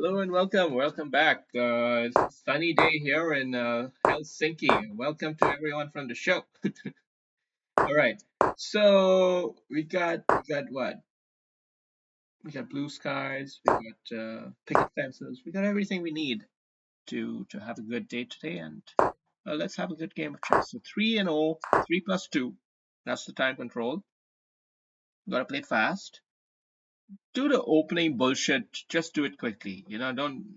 Hello and welcome. Welcome back. It's a sunny day here in Helsinki. Welcome to everyone from the show. All right. So we got what? We got blue skies. We got picket fences. We got everything we need to have a good day today. And let's have a good game of chess. So 3-0, 3+2. That's the time control. Gotta play it fast. Do the opening bullshit. Just do it quickly. Don't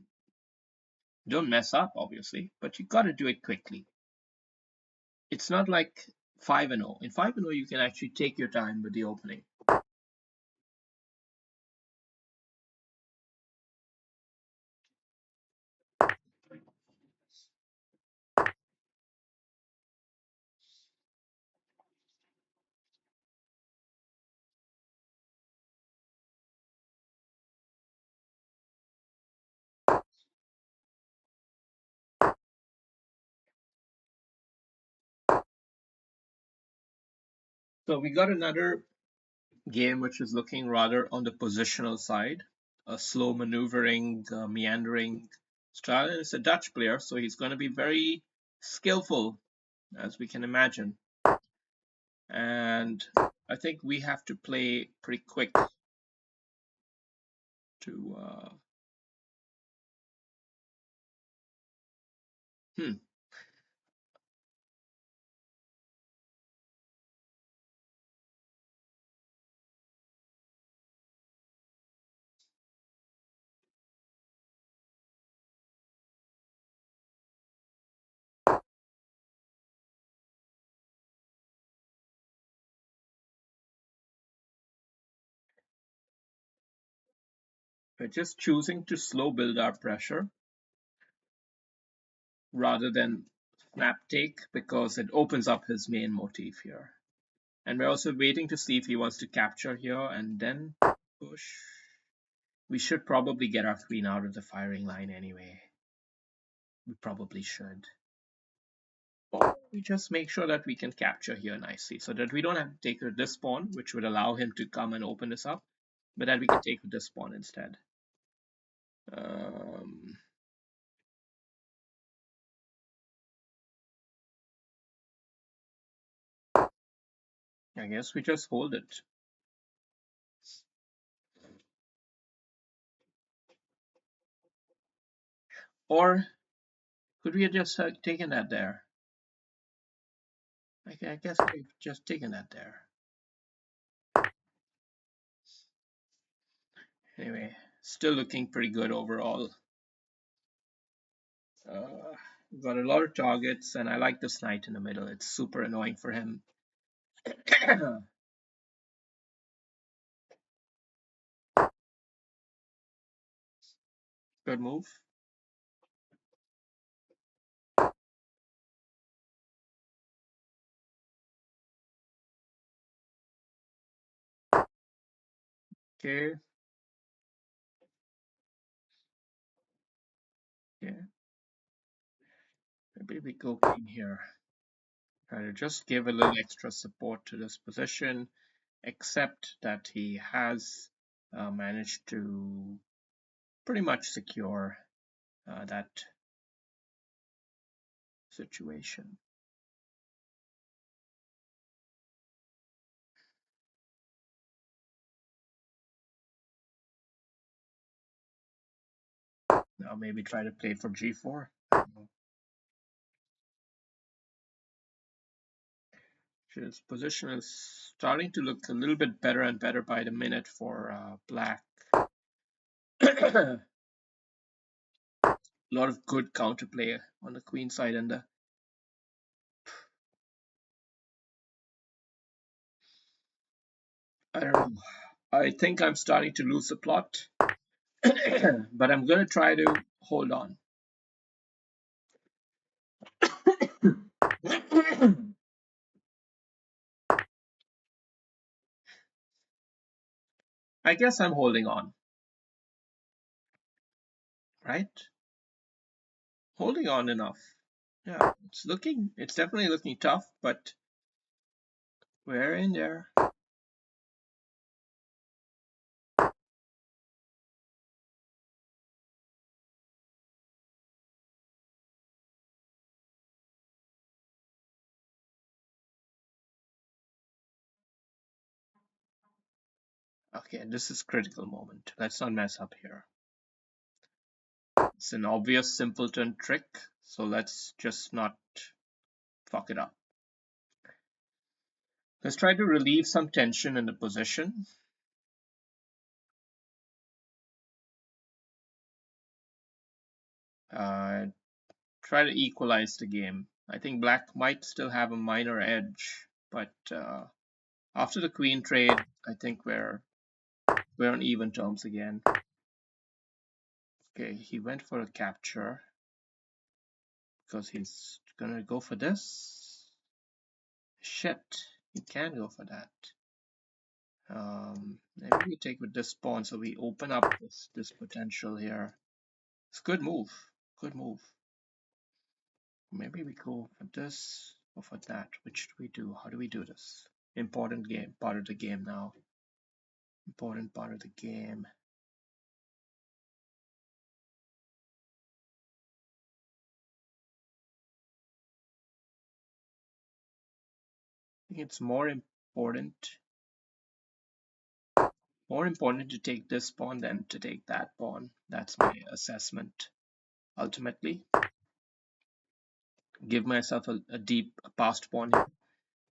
mess up, obviously, but you gotta do it quickly. It's not like 5-0. In 5-0, you can actually take your time with the opening. So we got another game which is looking rather on the positional side, a slow maneuvering, meandering style. And it's a Dutch player, so he's going to be very skillful, as we can imagine. And I think we have to play pretty quick to. Hmm. We're just choosing to slow build our pressure rather than snap take because it opens up his main motif here. And we're also waiting to see if he wants to capture here and then push. We should probably get our queen out of the firing line anyway. We probably should. Or we just make sure that we can capture here nicely so that we don't have to take this pawn, which would allow him to come and open this up, but that we can take this pawn instead. Um, I guess we just hold it. Or could we have just taken that there? I guess we've just taken that there. Anyway, still looking pretty good overall. Uh, got a lot of targets, and I like this knight in the middle. It's super annoying for him. Good move. Okay. Yeah. Maybe we go king here. Try to just give a little extra support to this position, except that he has managed to pretty much secure that situation. Now maybe try to play for g4. His position is starting to look a little bit better and better by the minute for black. A lot of good counterplay on the queen side and the I don't know. I think I'm starting to lose the plot, but I'm gonna try to hold on. I guess I'm holding on, right? Holding on enough. Yeah, it's definitely looking tough, but we're in there. Okay, this is critical moment. Let's not mess up here. It's an obvious simpleton trick, so let's just not fuck it up. Let's try to relieve some tension in the position. Uh, Try to equalize the game. I think black might still have a minor edge, but after the queen trade, I think we're on even terms again. Okay, he went for a capture because he's gonna go for this. Shit, he can go for that. Maybe we take with this pawn, so we open up this potential here. It's a good move. Good move. Maybe we go for this or for that. Which do we do? How do we do this? Important game, part of the game now. Important part of the game. I think it's more important to take this pawn than to take that pawn. That's my assessment. Ultimately, give myself a deep passed pawn here.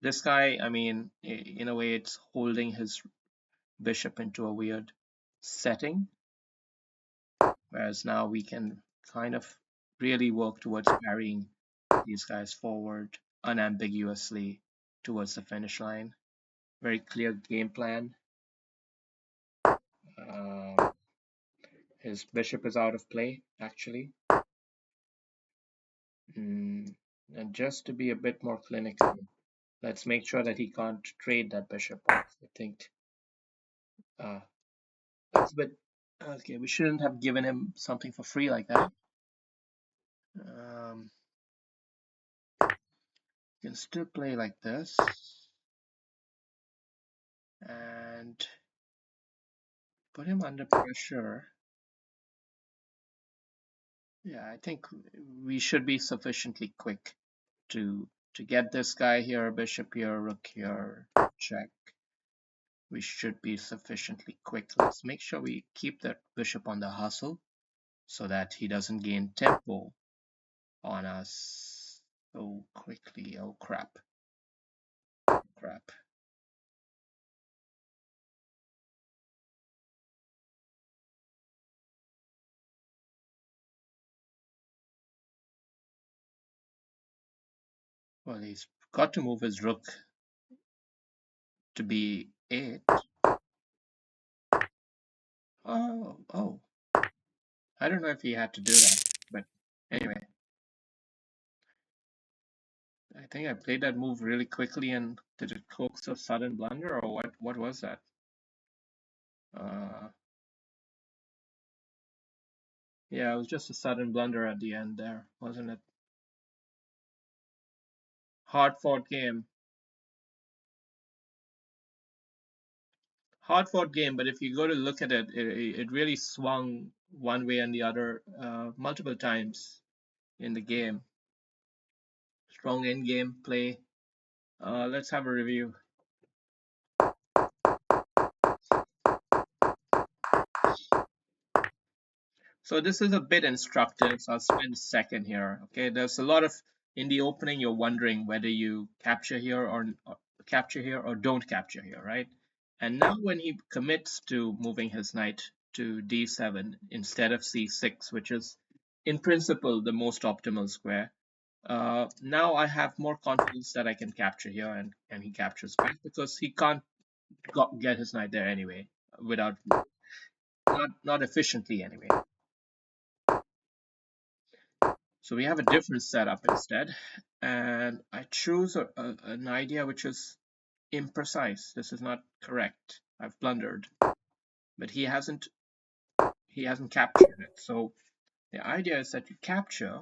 This guy, I mean, in a way, it's holding his bishop into a weird setting, whereas now we can kind of really work towards carrying these guys forward unambiguously towards the finish line. Very clear game plan. Um, his bishop is out of play, actually. Mm, and just to be a bit more clinical, let's make sure that he can't trade that bishop off. I think uh, that's a bit okay. We shouldn't have given him something for free like that. Um, you can still play like this and put him under pressure. Yeah, I think we should be sufficiently quick to get this guy here, bishop here, rook here, check. We should be sufficiently quick. Let's make sure we keep that bishop on the hustle so that he doesn't gain tempo on us so quickly. Oh crap. Crap. Well, he's got to move his rook to b8. Oh. I don't know if he had to do that, but anyway. I think I played that move really quickly, and did it coax a sudden blunder, or what was that? Uh, yeah, it was just a sudden blunder at the end there, wasn't it? Hard fought game. Hard fought game, but if you go to look at it, it really swung one way and the other multiple times in the game. Strong end game play. Let's have a review. So this is a bit instructive, so I'll spend a second here. Okay, there's a lot of in the opening you're wondering whether you capture here or don't capture here, right? And now when he commits to moving his knight to d7 instead of c6, which is in principle the most optimal square, now I have more confidence that I can capture here, and he captures back because he can't get his knight there anyway, without not efficiently anyway. So we have a different setup instead, and I choose an idea which is imprecise. This is not correct. I've blundered, but he hasn't captured it. So the idea is that you capture,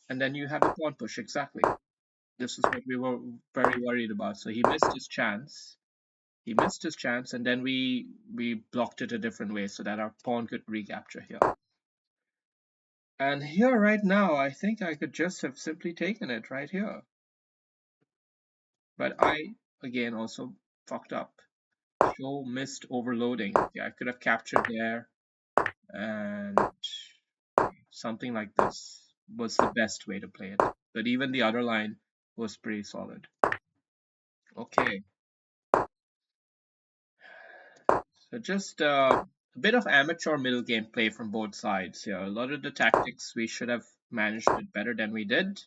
and then you have the pawn push exactly. This is what we were very worried about. So he missed his chance. He missed his chance, and then we blocked it a different way so that our pawn could recapture here. And here right now, I think I could just have simply taken it right here. But again also fucked up. Show missed overloading. Yeah, I could have captured there, and something like this was the best way to play it. But even the other line was pretty solid. Okay, so just a bit of amateur middle game play from both sides here. A lot of the tactics we should have managed it better than we did,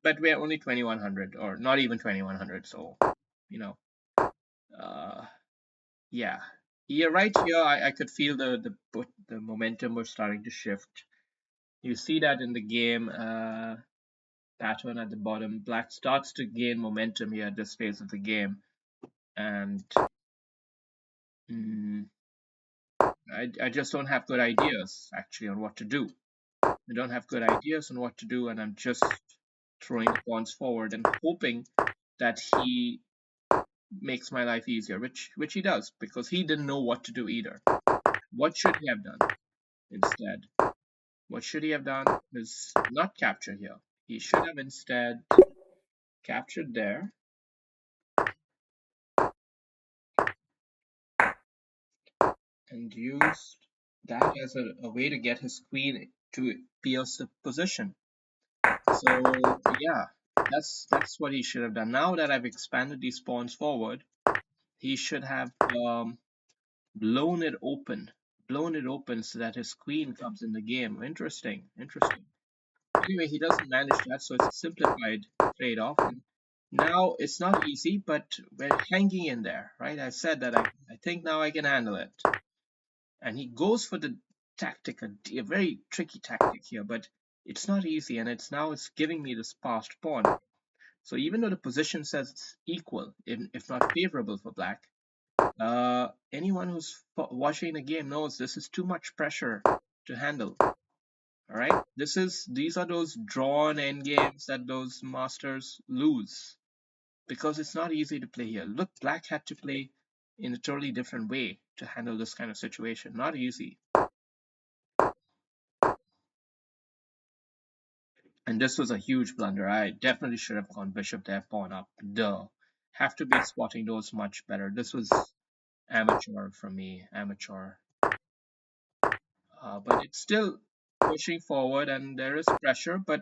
but we're only 2100 or not even 2100, so you know, uh, yeah. Yeah, right here I could feel the momentum was starting to shift. You see that in the game pattern at the bottom. Black starts to gain momentum here at this phase of the game, and mm, I just don't have good ideas actually on what to do. I don't have good ideas on what to do, and I'm just throwing the pawns forward and hoping that he makes my life easier, which he does because he didn't know what to do either. What should he have done instead? What should he have done is not capture here. He should have instead captured there and used that as a way to get his queen to pierce the position. So yeah, that's what he should have done. Now that I've expanded these pawns forward, he should have blown it open, blown it open so that his queen comes in the game. Interesting, interesting. Anyway, he doesn't manage that, so it's a simplified trade-off. And now it's not easy, but we're hanging in there, right? I said that I think now I can handle it. And he goes for the tactic, a very tricky tactic here, but it's not easy, and it's giving me this passed pawn. So even though the position says it's equal, if not favorable for black, anyone who's watching the game knows this is too much pressure to handle. All right, these are those drawn endgames that those masters lose because it's not easy to play here. Look, black had to play in a totally different way to handle this kind of situation. Not easy. And this was a huge blunder. I definitely should have gone bishop there, pawn up. Duh. Have to be spotting those much better. This was amateur from me, amateur. But it's still pushing forward and there is pressure, but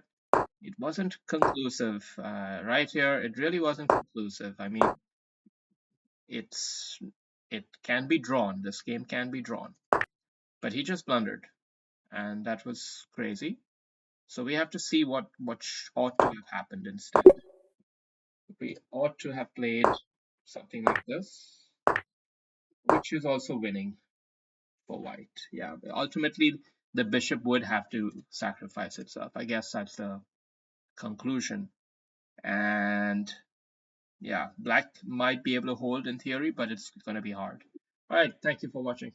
it wasn't conclusive. Right here, it really wasn't conclusive. I mean, it's it can be drawn. This game can be drawn. But he just blundered, and that was crazy. So we have to see what ought to have happened instead. We ought to have played something like this, which is also winning for white. Yeah, ultimately the bishop would have to sacrifice itself. I guess that's the conclusion. And yeah, black might be able to hold in theory, but it's going to be hard. All right, thank you for watching.